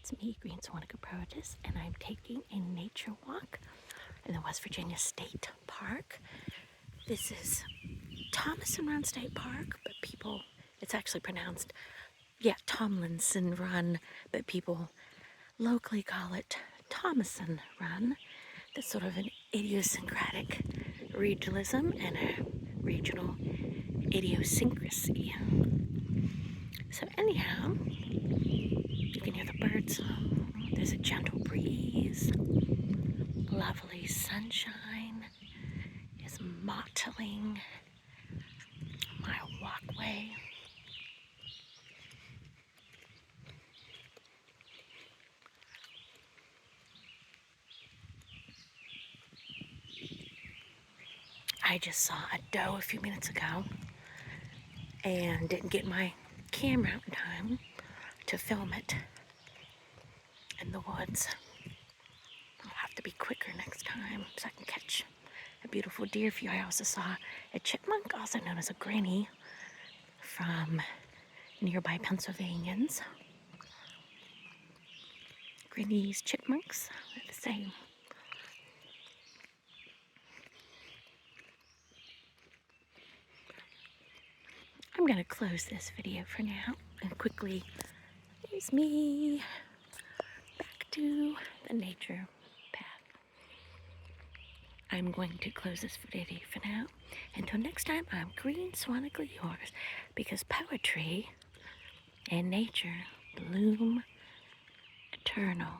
it's me, GreenSwanica.PROetess, and I'm taking a nature walk in the West Virginia State Park. This is Thomason Run State Park, but people, it's actually pronounced, Tomlinson Run, but people locally call it Thomason Run. That's sort of an idiosyncratic regionalism and a regional idiosyncrasy. So anyhow, you can hear the birds. There's a gentle breeze. Lovely sunshine is mottling my walkway. I just saw a doe a few minutes ago and didn't get my camera out in time to film it in the woods. I'll have to be quicker next time so I can catch a beautiful deer view. I also saw a chipmunk, also known as a granny, from nearby Pennsylvanians. Grannies, chipmunks, they're the same. I'm going to close this video for now and quickly, there's me, back to the nature path. I'm going to close this video for now. Until next time, I'm GreenSwanica yours, because poetry and nature bloom eternal.